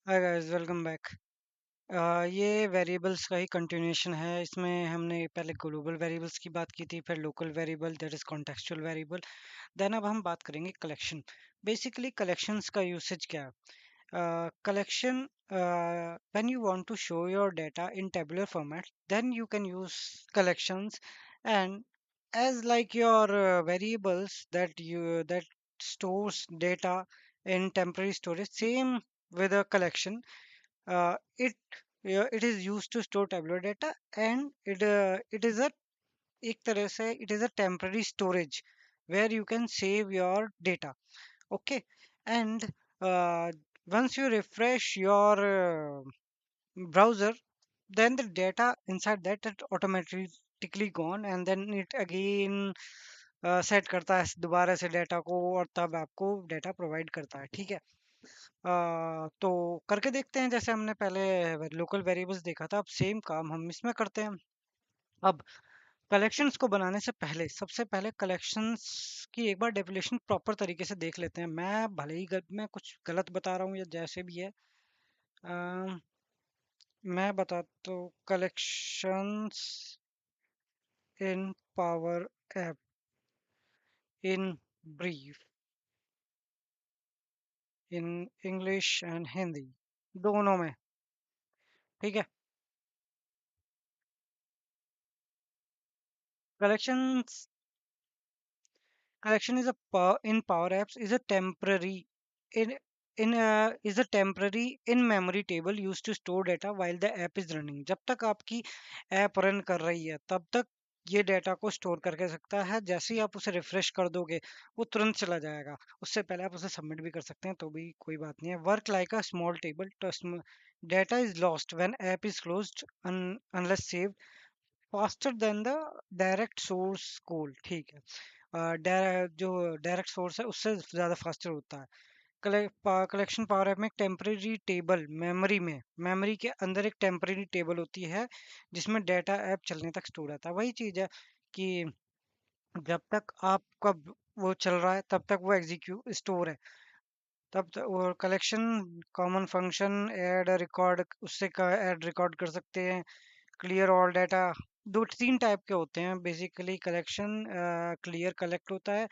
Hi guys, welcome back. ये variables का ही continuation है। इसमें हमने पहले ग्लोबल वेरिएबल्स की बात की थी, फिर local variable that is contextual variable. Then अब हम बात करेंगे कलेक्शन। बेसिकली कलेक्शंस का यूसेज क्या है? Collection, when you want to show your data in tabular format, then you can use collections. And as like your variables that stores data in temporary storage, same with a collection. It is used to store tabular data, and it is a एक तरह से it is a temporary storage where you can save your data. Okay. And uh, once you refresh your browser, then the data inside that is automatically gone, and then it again set करता है दोबारा से data को, और तब आपको data provide करता है। ठीक है। तो करके देखते हैं। जैसे हमने पहले लोकल वेरिएबल्स देखा था, अब सेम काम हम इसमें करते हैं। अब कलेक्शंस को बनाने से पहले, सबसे पहले कलेक्शंस की एक बार डेफिनेशन प्रॉपर तरीके से देख लेते हैं। मैं भले ही मैं कुछ गलत बता रहा हूँ या जैसे भी है, अम, मैं बताता हूँ। Collections in power app in brief, in English and Hindi दोनों में। ठीक है। Collections collection is a in power apps is a temporary in is a temporary in memory table used to store data while the app is running। जब तक आपकी app run कर रही है तब तक ये डेटा को स्टोर करके सकता है। जैसे ही आप उसे रिफ्रेश कर दोगे वो तुरंत चला जाएगा। उससे पहले आप उसे सबमिट भी कर सकते हैं, तो भी कोई बात नहीं है। Work like a small table, data is lost when app is closed unless saved faster than the direct source code. ठीक है। जो डायरेक्ट सोर्स है उससे ज़्यादा फास्टर होता है। कलेक्शन पावर ऐप में एक टेम्परेरी टेबल मेमोरी के अंदर एक टेम्परेरी टेबल होती है जिसमें डाटा ऐप चलने तक स्टोर रहता है। वही चीज़ है कि जब तक आपका वो चल रहा है तब तक वो एग्जीक्यूट स्टोर है। तब तक वो collection common function add record, उससे ऐड रिकॉर्ड कर सकते हैं। क्लियर ऑल डाटा, दो तीन टाइप के होते हैं बेसिकली कलेक्शन। क्लियर कलेक्ट होता है,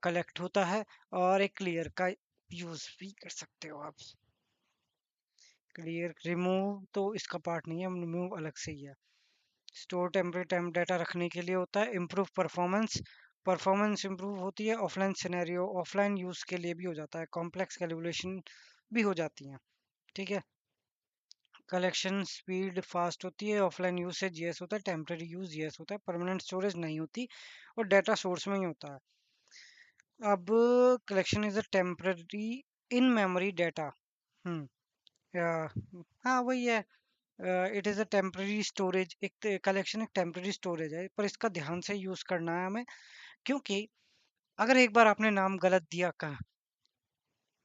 कलेक्ट होता है, और एक क्लियर का यूज भी कर सकते हो आप। क्लियर रिमूव तो इसका पार्ट नहीं है, रिमूव अलग से ही है। स्टोर टेम्परेरी टाइम डाटा रखने के लिए होता है। इम्प्रूव परफॉर्मेंस, परफॉर्मेंस इम्प्रूव होती है। ऑफलाइन सिनेरियो, ऑफलाइन यूज के लिए भी हो जाता है। कॉम्प्लेक्स कैलकुलेशन भी हो जाती हैं। ठीक है। कलेक्शन स्पीड फास्ट होती है। ऑफलाइन यूज से जीएस होता है, टेम्परेरी यूज जीएस होता है। परमानेंट स्टोरेज नहीं होती और डाटा सोर्स में ही होता है। अब collection is a temporary in memory data. हाँ वही है। It is a temporary storage. एक कलेक्शन एक टेम्परेरी स्टोरेज है, पर इसका ध्यान से यूज करना है हमें। क्योंकि अगर एक बार आपने नाम गलत दिया का,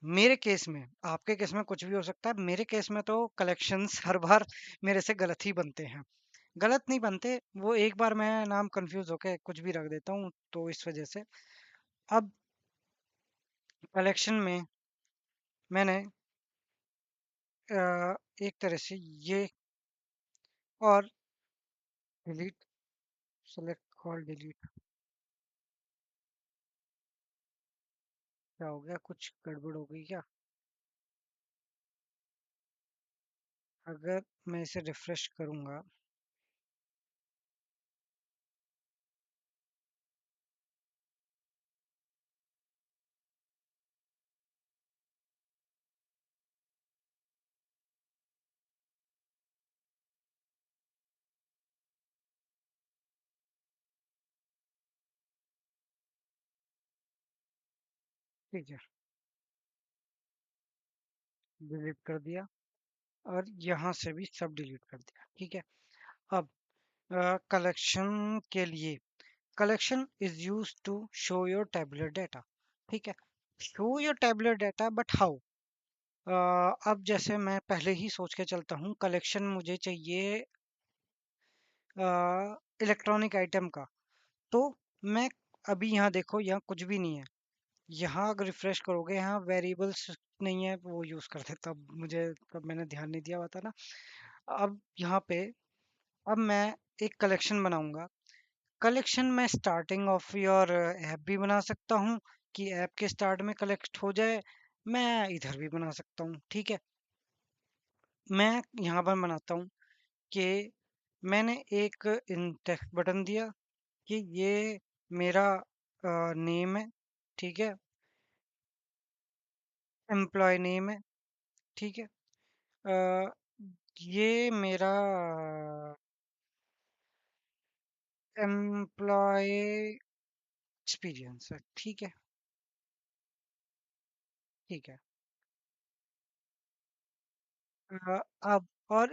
मेरे केस में, आपके केस में कुछ भी हो सकता है, मेरे केस में तो कलेक्शंस हर बार मेरे से गलत ही बनते हैं। गलत नहीं बनते, वो एक बार मैं नाम कंफ्यूज होके कुछ भी रख देता हूँ, तो इस वजह से। अब कलेक्शन में मैंने एक तरह से ये और डिलीट, सेलेक्ट कॉल डिलीट। क्या हो गया, कुछ गड़बड़ हो गई क्या? अगर मैं इसे रिफ्रेश करूंगा, ठीक है, डिलीट कर दिया, और यहाँ से भी सब डिलीट कर दिया। ठीक है। अब कलेक्शन के लिए, collection is use to show your tabular data. ठीक है। Show your tabular data, but how? अब जैसे मैं पहले ही सोच के चलता हूँ, कलेक्शन मुझे चाहिए इलेक्ट्रॉनिक आइटम का। तो मैं, अभी यहाँ देखो, यहाँ कुछ भी नहीं है। यहाँ अगर रिफ्रेश करोगे, यहाँ वेरिएबल्स नहीं है, वो यूज करते, तब मैंने ध्यान नहीं दिया हुआ था ना। अब यहाँ पे, अब मैं एक कलेक्शन बनाऊंगा। कलेक्शन में स्टार्टिंग ऑफ योर ऐप भी बना सकता हूँ कि ऐप के स्टार्ट में कलेक्ट हो जाए। मैं इधर भी बना सकता हूँ, ठीक है। मैं यहाँ पर बनाता हूँ कि मैंने एक इन टेक्स्ट बटन दिया कि ये मेरा नेम है, ठीक है, एम्प्लॉय नेम है, ठीक है। अ, ये मेरा एम्प्लॉय एक्सपीरियंस है, ठीक है, ठीक है। अब और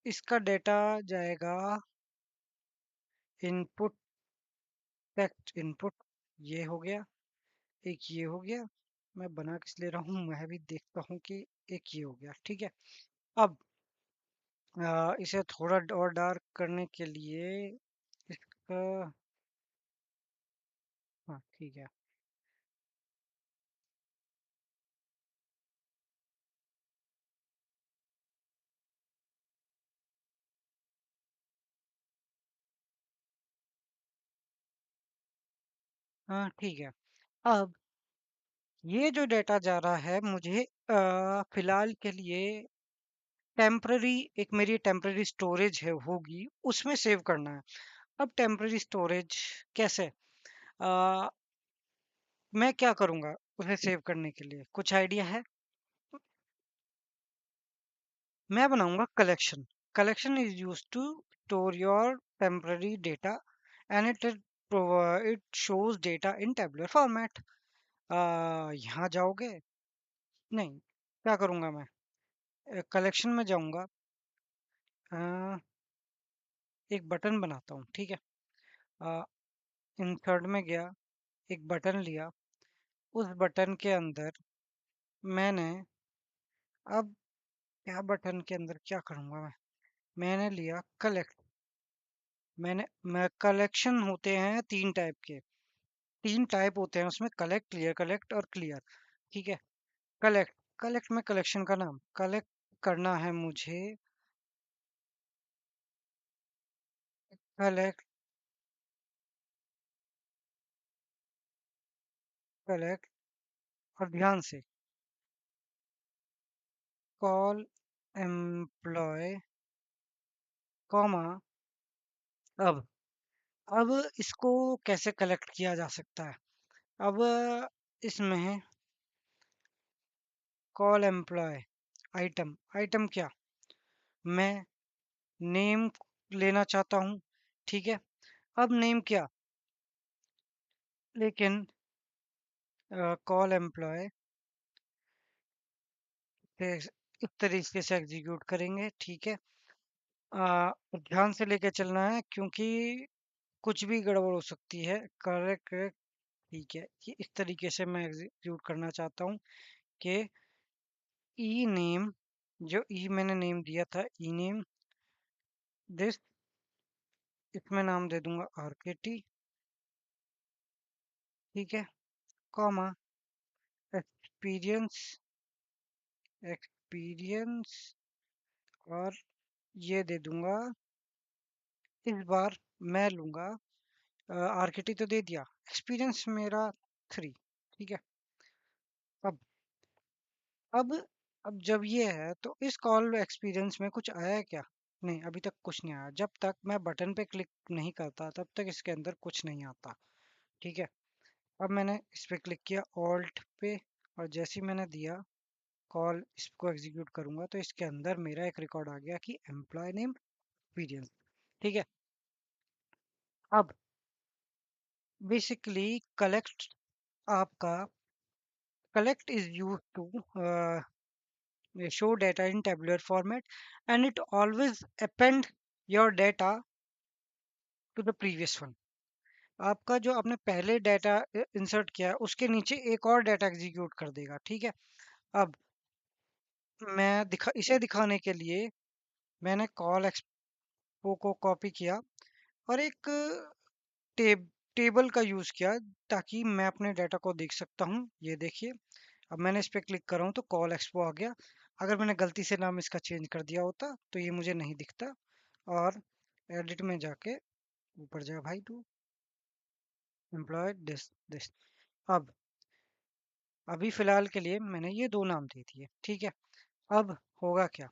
इसका डेटा जाएगा इनपुट, टेक्स्ट इनपुट, ये हो गया, एक ये हो गया। मैं बना किस ले रहा हूँ, मैं भी देखता हूँ कि एक ये हो गया, ठीक है। अब इसे थोड़ा और डार्क करने के लिए इसका, हाँ ठीक है। हाँ ठीक है। अब ये जो डेटा जा रहा है मुझे फिलहाल के लिए टेम्पररी, एक मेरी टेम्पररी स्टोरेज है होगी, उसमें सेव करना है। अब टेम्पररी स्टोरेज कैसे, अ, मैं क्या करूँगा उसे सेव करने के लिए, कुछ आइडिया है? मैं बनाऊंगा collection. Collection is use to store your temporary data and it shows data in tabular format. यहाँ जाओगे, नहीं, क्या करूँगा मैं, कलेक्शन में जाऊँगा, एक बटन बनाता हूँ, ठीक है। इंसर्ट में गया, एक बटन लिया, उस बटन के अंदर मैंने, अब क्या बटन के अंदर क्या करूँगा मैंने लिया कलेक्ट। मैं कलेक्शन होते हैं तीन टाइप के, तीन टाइप होते हैं उसमें, कलेक्ट, क्लियर कलेक्ट और क्लियर, ठीक है। कलेक्ट, कलेक्ट में कलेक्शन का नाम कलेक्ट करना है मुझे, कलेक्ट, कलेक्ट, और ध्यान से, कॉल एम्प्लॉय, कॉमा, अब अब इसको कैसे कलेक्ट किया जा सकता है। अब इसमें कॉल एम्प्लॉय, आइटम, आइटम क्या, मैं नेम लेना चाहता हूँ, ठीक है। अब नेम क्या, लेकिन कॉल एम्प्लॉय इस तरीके से एग्जीक्यूट करेंगे, ठीक है। ध्यान से लेके चलना है क्योंकि कुछ भी गड़बड़ हो सकती है। करेक्ट, करेक्ट, ठीक है। ये इस तरीके से मैं एग्जीक्यूट करना चाहता हूँ कि ई नेम, जो ई मैंने नेम दिया था, ई नेम दिस, इसमें नाम दे दूंगा आरकेटी, ठीक है, कॉमा, एक्सपीरियंस, एक्सपीरियंस, और ये दे दूंगा, इस बार मैं लूंगा, आरकेटी तो दे दिया, एक्सपीरियंस मेरा 3, ठीक है। अब अब अब जब ये है तो इस कॉल एक्सपीरियंस में कुछ आया है क्या? नहीं, अभी तक कुछ नहीं आया। जब तक मैं बटन पे क्लिक नहीं करता तब तक इसके अंदर कुछ नहीं आता, ठीक है। अब मैंने इस पे क्लिक किया, ऑल्ट पे, और जैसे ही मैंने दिया कॉल, इसको एग्जीक्यूट करूंगा तो इसके अंदर मेरा एक रिकॉर्ड आ गया कि एम्प्लॉय नेम एक्सपीरियंस, ठीक है। अब बेसिकली कलेक्ट, आपका collect is use to show data in tabular format, and it always append your data to the previous one। आपका जो आपने पहले डाटा इंसर्ट किया है उसके नीचे एक और डाटा एग्जीक्यूट कर देगा, ठीक है। अब मैं इसे दिखाने के लिए मैंने कॉल एक्सपो को कॉपी किया और एक टेबल का यूज किया ताकि मैं अपने डाटा को देख सकता हूँ। ये देखिए, अब मैंने इस पे क्लिक कर रहा हूँ तो कॉल एक्सपो आ गया। अगर मैंने गलती से नाम इसका चेंज कर दिया होता तो ये मुझे नहीं दिखता। और एडिट में जाके ऊपर जा भाई तू, एम्प्लॉय दिस दिस। अब अभी फिलहाल के लिए मैंने ये दो नाम दे दिए, ठीक है। अब होगा क्या,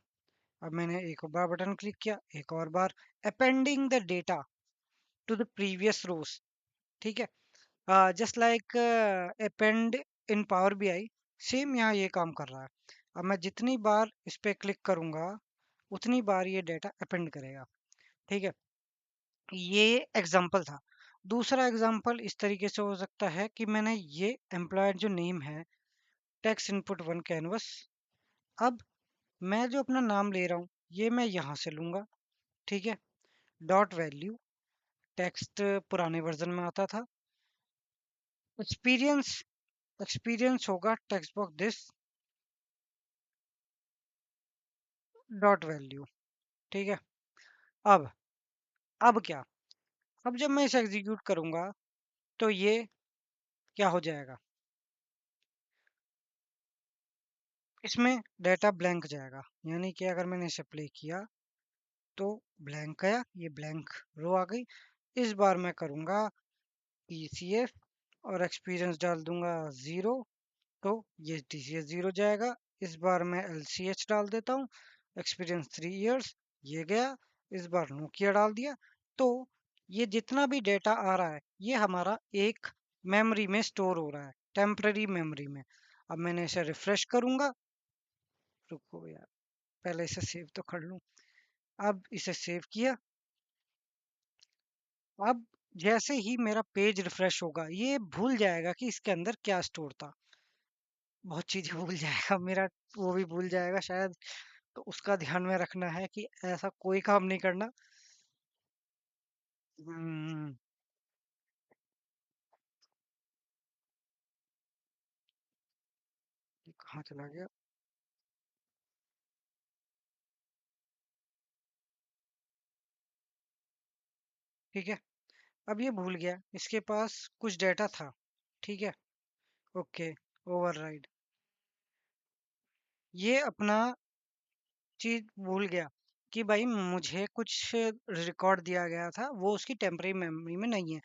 अब मैंने एक बार बटन क्लिक किया, एक और बार, appending the data to the previous rows, ठीक है। Just like append in Power BI, same यहाँ ये काम कर रहा है। अब मैं जितनी बार इस पे क्लिक करूंगा उतनी बार ये डेटा अपेंड करेगा, ठीक है। ये एग्जाम्पल था। दूसरा एग्जाम्पल इस तरीके से हो सकता है कि मैंने ये एम्प्लॉयर जो नेम है, टेक्स्ट इनपुट वन कैनवस। अब मैं जो अपना नाम ले रहा हूँ ये मैं यहाँ से लूंगा, ठीक है। डॉट वैल्यू, टेक्स्ट पुराने वर्जन में आता था। एक्सपीरियंस, एक्सपीरियंस होगा text box this dot value, ठीक है। अब अब क्या, अब जब मैं इसे एग्जीक्यूट करूंगा तो ये क्या हो जाएगा, इसमें डेटा ब्लैंक जाएगा। यानी कि अगर मैंने इसे प्ले किया तो ब्लैंक आया, ये ब्लैंक रो आ गई। इस बार मैं करूंगा टीसीएस और एक्सपीरियंस डाल दूंगा 0, तो ये टीसीएस 0 जाएगा। इस बार मैं एलसीएच डाल देता हूँ, एक्सपीरियंस 3 इयर्स, ये गया। इस बार नोकिया डाल दिया। तो ये जितना भी डेटा आ रहा है ये हमारा एक मेमोरी में स्टोर हो रहा है, टेम्पररी मेमोरी में। अब मैंने इसे रिफ्रेश करूंगा, रुको यार, पहले इसे सेव तो कर लूं। अब इसे सेव किया। अब जैसे ही मेरा पेज रिफ्रेश होगा ये भूल जाएगा कि इसके अंदर क्या स्टोर था। बहुत चीजें भूल जाएगा मेरा, वो भी भूल जाएगा शायद। तो उसका ध्यान में रखना है कि ऐसा कोई काम नहीं करना। हम्म, ये कहाँ चला गया। ठीक है, अब ये भूल गया, इसके पास कुछ डेटा था, ठीक है। ओके, ओवरराइड, ये अपना चीज भूल गया कि भाई मुझे कुछ रिकॉर्ड दिया गया था, वो उसकी टेम्पररी मेमोरी में नहीं है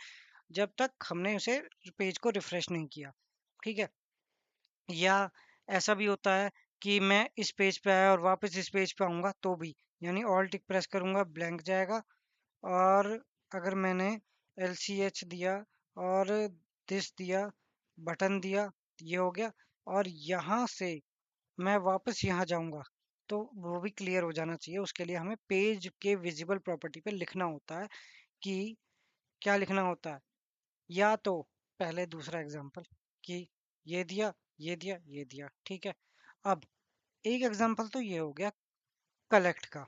जब तक हमने उसे पेज को रिफ्रेश नहीं किया, ठीक है। या ऐसा भी होता है कि मैं इस पेज पे आया और वापस इस पेज पे आऊंगा तो भी, यानी ऑल टिक प्रेस करूंगा ब्लैंक जाएगा। और अगर मैंने एल सी एच दिया और दिस दिया, बटन दिया, ये हो गया। और यहाँ से मैं वापस यहाँ जाऊंगा तो वो भी क्लियर हो जाना चाहिए। उसके लिए हमें पेज के विजिबल प्रॉपर्टी पे लिखना होता है कि क्या लिखना होता है। या तो पहले दूसरा एग्जांपल कि ये दिया, ये दिया, ये दिया, ठीक है। अब एक एग्जांपल तो ये हो गया कलेक्ट का,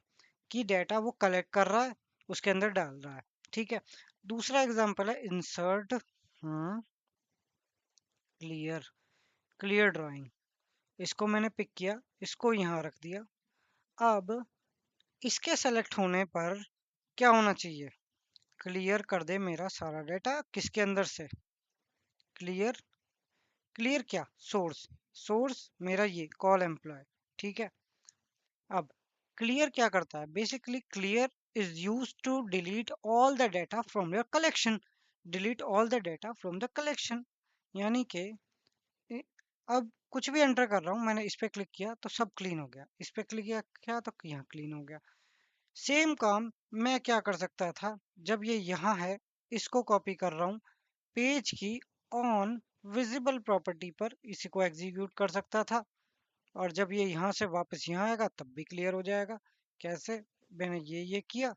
कि डेटा वो कलेक्ट कर रहा है, उसके अंदर डाल रहा है, ठीक है। दूसरा एग्जांपल है इंसर्ट क्लियर, क्लियर ड्राइंग। इसको मैंने पिक किया, इसको यहाँ रख दिया। अब इसके सेलेक्ट होने पर क्या होना चाहिए, क्लियर कर दे मेरा सारा डेटा, किसके अंदर से, क्लियर, क्लियर क्या, सोर्स, सोर्स मेरा ये कॉल एम्प्लॉय, ठीक है। अब क्लियर क्या करता है, basically clear is use to delete all the data from your collection, delete all the data from the collection. यानी कि ए- अब कुछ भी एंटर कर रहा हूँ, मैंने इस पे क्लिक किया तो सब क्लीन हो गया, इस पे क्लिक किया तो यहाँ क्लीन हो गया। सेम काम मैं क्या कर सकता था, जब ये यहाँ है इसको कॉपी कर रहा हूँ, पेज की ऑन विजिबल प्रॉपर्टी पर इसी को एग्जीक्यूट कर सकता था। और जब ये यहाँ से वापस यहाँ आएगा तब भी क्लियर हो जाएगा। कैसे, मैंने ये किया।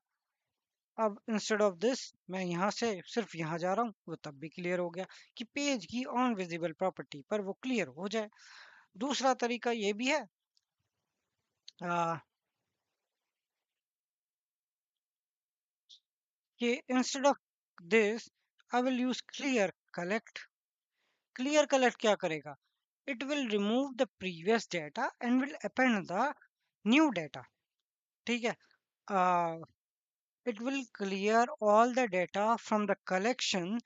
अब इंस्टेड ऑफ दिस मैं यहाँ से सिर्फ यहाँ जा रहा हूँ, वो तब भी क्लियर हो गया कि पेज की ऑन विजिबल प्रॉपर्टी पर वो क्लियर हो जाए। दूसरा तरीका ये भी है आ, कि instead of this I will use clear collect. Clear collect क्या करेगा, it will remove the previous data and will append the new data, ठीक है। uh, it will clear all the data from the collection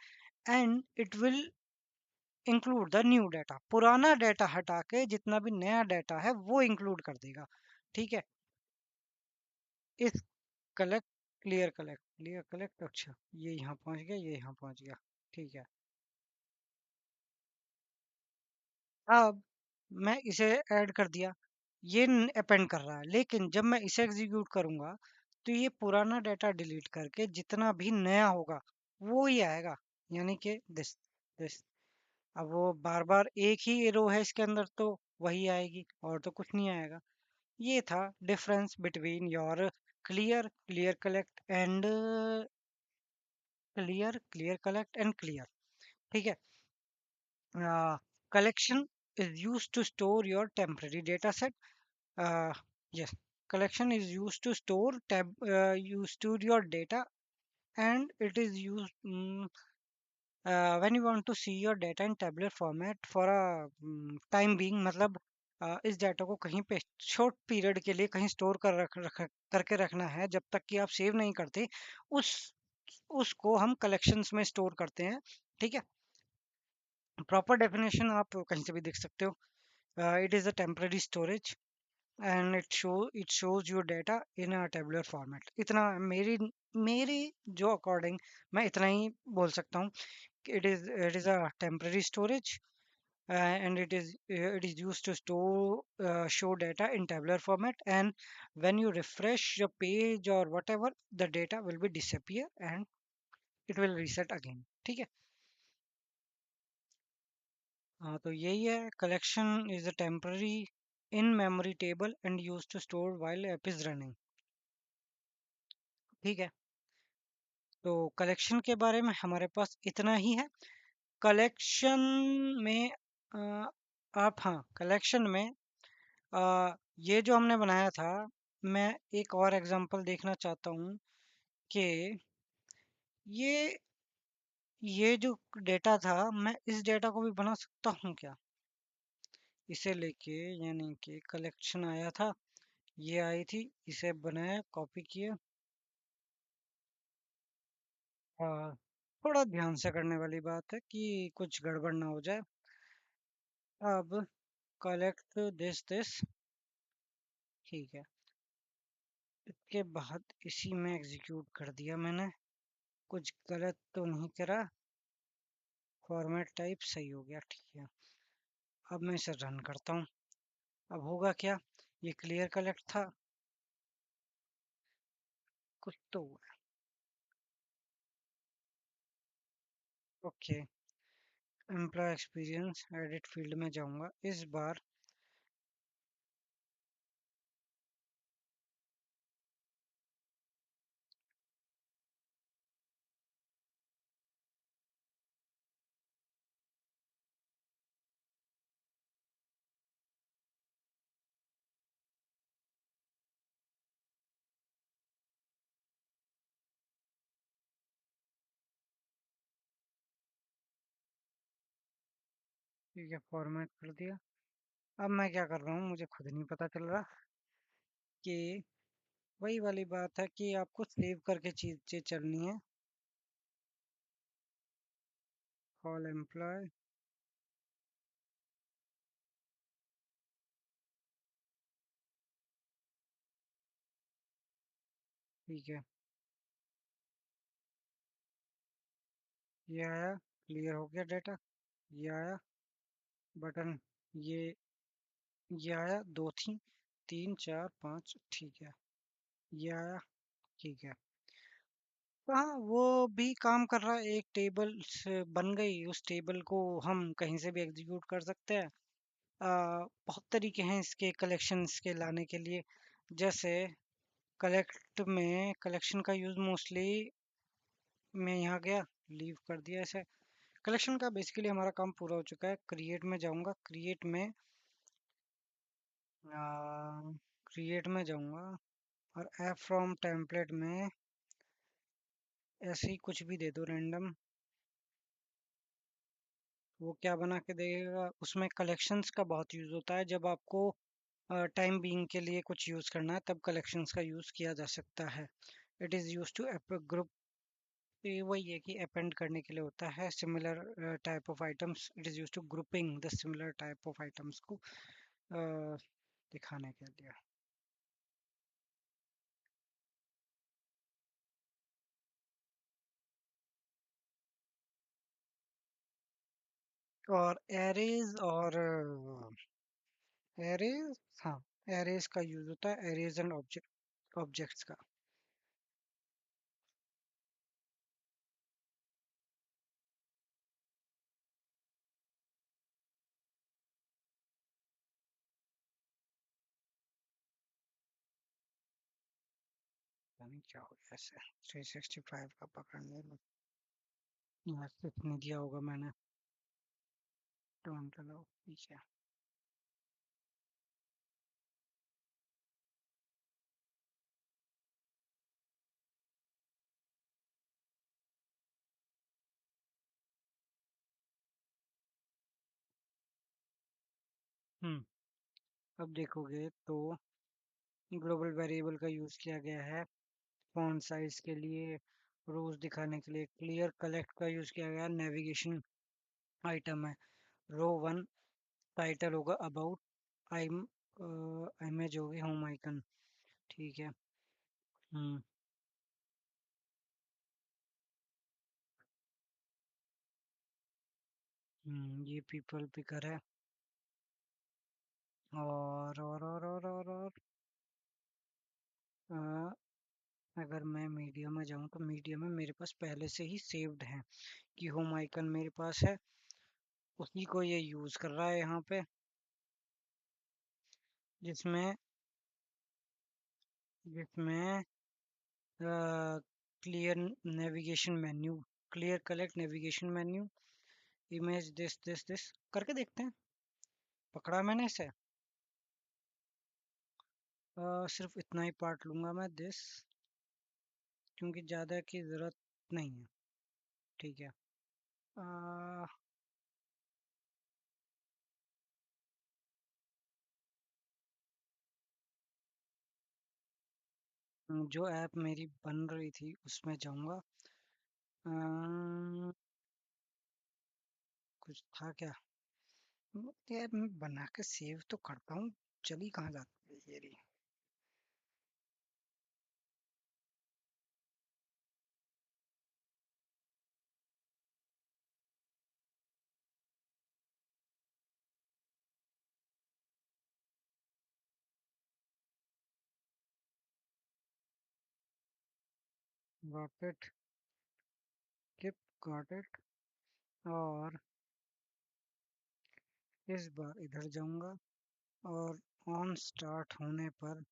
and it will include the new data. पुराना data हटा के जितना भी नया डाटा है वो इंक्लूड कर देगा। ठीक है। इस कलेक्ट क्लियर कलेक्ट, अच्छा ये यहाँ पहुंच गया, ये यहाँ पहुंच गया। ठीक है। अब मैं इसे ऐड कर दिया, ये अपेंड कर रहा है, लेकिन जब मैं इसे एग्जीक्यूट करूंगा तो ये पुराना डाटा डिलीट करके जितना भी नया होगा वो ही आएगा, यानी कि दिस। अब वो बार बार एक ही रो है इसके अंदर तो वही आएगी और तो कुछ नहीं आएगा। ये था difference between your clear collect and clear collect and clear. ठीक है। Collection is used to store your temporary data set. uh, yes, collection is used to store you store your data, and it is used when you want to see your data in tabular format for a time being। मतलब इस data को कहीं पे short period के लिए कहीं store करके रखना है, जब तक कि आप सेव नहीं करते उस उसको हम कलेक्शंस में स्टोर करते हैं। ठीक है। प्रॉपर डेफिनेशन आप कहीं से भी देख सकते हो। It is a temporary storage and it shows your data in a tabular format। इतना मेरी मेरी जो अकॉर्डिंग मैं इतना ही बोल सकता हूँ। It is a temporary storage, and it is used to show data in tabular format, and when you refresh your page or whatever, the data will be disappear and it will reset again। ठीक है। हाँ, तो यही है, collection is a temporary in memory table and use to store while app is running. ठीक है। तो collection के बारे में हमारे पास इतना ही है। कलेक्शन में आप, हाँ, कलेक्शन में ये जो हमने बनाया था, मैं एक और एग्जांपल देखना चाहता हूँ कि ये ये जो डेटा था, मैं इस डेटा को भी बना सकता हूँ क्या? इसे लेके, यानी कि कलेक्शन आया था, ये आई थी, इसे बनाया, कॉपी किया। थोड़ा ध्यान से करने वाली बात है कि कुछ गड़बड़ ना हो जाए। अब कलेक्ट दिस। ठीक है। इसके बाद इसी में एग्जीक्यूट कर दिया मैंने, कुछ गलत तो नहीं करा, फॉर्मेट टाइप सही हो गया। ठीक है। अब मैं इसे रन करता हूँ। अब होगा क्या, ये क्लियर कलेक्ट था, कुछ तो हुआ। Okay. Employ experience edit field में जाऊंगा इस बार। ठीक है, फॉर्मेट कर दिया। अब मैं क्या कर रहा हूँ मुझे खुद नहीं पता चल रहा कि वही वाली बात है कि आपको सेव करके चीजें चलनी है। Call employ. ठीक है। ये आया, क्लियर हो गया डाटा। ये आया बटन, ये ये आया, दो थी, तीन चार पाँच। ठीक है। ये आया। ठीक है। तो हाँ, वो भी काम कर रहा है, एक टेबल से बन गई, उस टेबल को हम कहीं से भी एग्जीक्यूट कर सकते हैं। बहुत तरीके हैं इसके कलेक्शंस के लाने के लिए। जैसे कलेक्शन का यूज़ मोस्टली, मैं यहाँ गया, लीव कर दिया इसे। कलेक्शन का बेसिकली हमारा काम पूरा हो चुका है। क्रिएट में जाऊंगा, क्रिएट में जाऊंगा और ऐप फ्रॉम टेम्पलेट में ऐसे ही कुछ भी दे दो रैंडम। वो क्या बना के देगा, उसमें कलेक्शंस का बहुत यूज़ होता है। जब आपको टाइम बीइंग के लिए कुछ यूज़ करना है तब कलेक्शंस का यूज़ किया जा सकता है। It is use to group तो ये वही है कि अपेंड करने के लिए होता है similar type of items. It is used to grouping the similar type of items को दिखाने के लिए। और एरेज, हाँ, एरेज का यूज होता है, एरेज एंड ऑब्जेक्ट्स का। पता नहीं क्या हो गया ऐसे, 365 का पकड़ने में मैसेज नहीं दिया होगा मैंने। डोंट अलाउ, ठीक है। हम्म। अब देखोगे तो ग्लोबल वेरिएबल का यूज किया गया है फॉन्ट साइज के लिए, रोज दिखाने के लिए। क्लियर कलेक्ट का यूज किया गया, नेविगेशन आइटम है। रो वन टाइटल होगा अबाउट, आई इमेज होगी होम आइकन, ठीक है। हम्म। ये पीपल पिकर है। और अ, अगर मैं मीडिया में जाऊं तो मीडिया में मेरे पास पहले से ही सेव्ड है कि होम आइकन मेरे पास है, उसी को ये यूज कर रहा है यहाँ पे। जिसमें जिसमें clear navigation menu, clear collect navigation menu, image this करके देखते हैं। पकड़ा मैंने इसे। सिर्फ इतना ही पार्ट लूंगा मैं, दिस, क्योंकि ज़्यादा की ज़रूरत नहीं है, ठीक है। अ, जो ऐप मेरी बन रही थी उसमें जाऊंगा। कुछ था क्या? यार मैं बना के सेव तो करता हूँ, चली कहाँ जाती है ये रही। Got it, keep, got it. और इस बार इधर जाऊंगा और ऑन स्टार्ट होने पर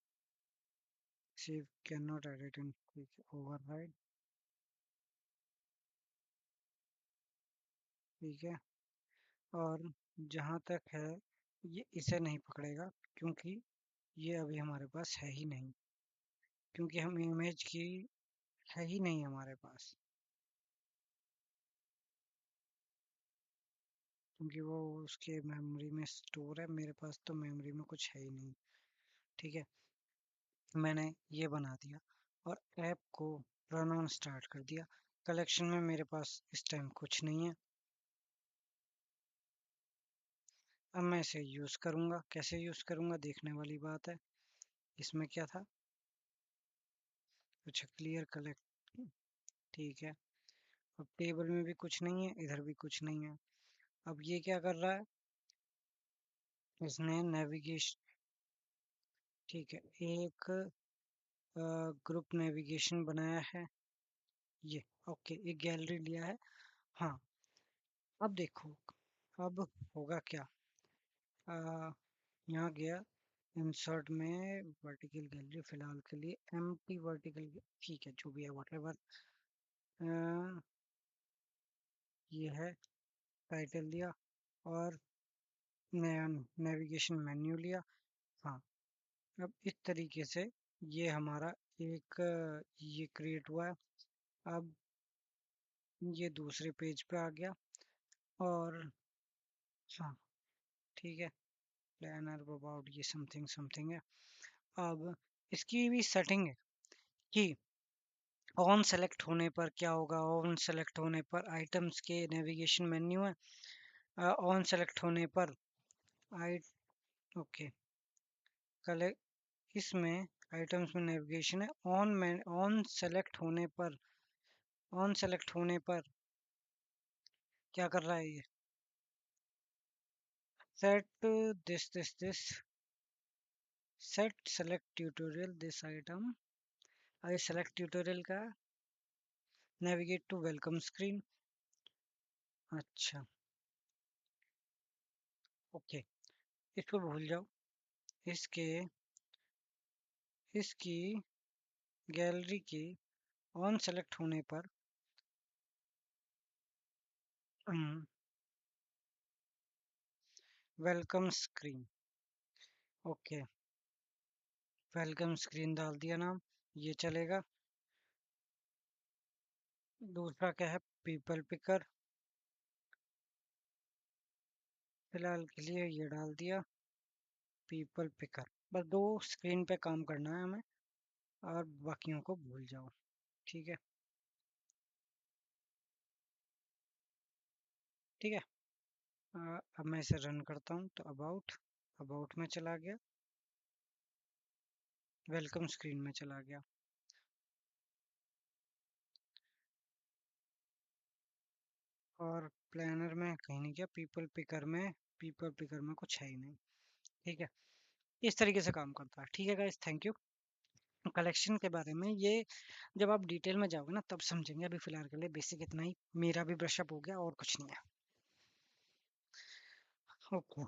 save can not edit in quick override, ठीक है। और जहाँ तक है, ये इसे नहीं पकड़ेगा क्योंकि ये अभी हमारे पास है ही नहीं, क्योंकि हम इमेज की है ही नहीं हमारे पास, क्योंकि वो उसके मेमोरी में स्टोर है, मेरे पास तो मेमोरी में कुछ है ही नहीं, ठीक है। मैंने ये बना दिया और ऐप को रन ऑन स्टार्ट कर दिया। कलेक्शन में मेरे पास इस टाइम कुछ नहीं है। अब मैं इसे यूज़ करूँगा, कैसे यूज़ करूँगा देखने वाली बात है। इसमें क्या था? अच्छा, क्लियर कलेक्ट, ठीक है। अब टेबल में भी कुछ नहीं है, इधर भी कुछ नहीं है। अब ये क्या कर रहा है? इसने नेविगेशन, ठीक है, एक ग्रुप नेविगेशन बनाया है, ये, ओके, एक गैलरी लिया है। हाँ, अब देखो, अब होगा क्या? यहाँ गया, इंसर्ट में वर्टिकल गैलरी, फिलहाल के लिए एम्प्टी वर्टिकल, ठीक है, जो भी है व्हाटएवर। ये है, टाइटल दिया और नेविगेशन मेन्यू लिया। हाँ, अब इस तरीके से ये हमारा एक ये क्रिएट हुआ है। अब ये दूसरे पेज पे आ गया और हाँ, ठीक है, प्लानर अबाउट ये समथिंग समथिंग है। अब इसकी भी सेटिंग है कि ऑन सेलेक्ट होने पर क्या होगा? ऑन सेलेक्ट होने पर आइटम्स के नेविगेशन मेन्यू है। ऑन सेलेक्ट होने पर आई ओके कलेक्ट इसमें आइटम्स में नेविगेशन है। ऑन सेलेक्ट होने पर क्या कर रहा है ये? Set this set select tutorial this item. I select tutorial का नेविगेट टू वेलकम स्क्रीन। अच्छा, ओके, इसको भूल जाओ। इसके इसकी गैलरी के ऑन सेलेक्ट होने पर welcome screen. Okay, welcome screen डाल दिया नाम, ये चलेगा। दूसरा क्या है? पीपल पिकर, फिलहाल के लिए ये डाल दिया पीपल पिकर। बस दो स्क्रीन पे काम करना है हमें, और बाकियों को भूल जाओ। ठीक है, ठीक है। अब मैं इसे रन करता हूँ तो अबाउट में चला गया, वेलकम स्क्रीन में चला गया। और प्लानर में कहीं नहीं गया, पीपल पिकर में कुछ है ही नहीं। ठीक है, इस तरीके से काम करता है। ठीक है गाइस, थैंक यू। कलेक्शन के बारे में ये जब आप डिटेल में जाओगे ना तब समझेंगे। अभी फिलहाल के लिए बेसिक इतना ही, मेरा भी ब्रशअप हो गया और कुछ नहीं है। ओके।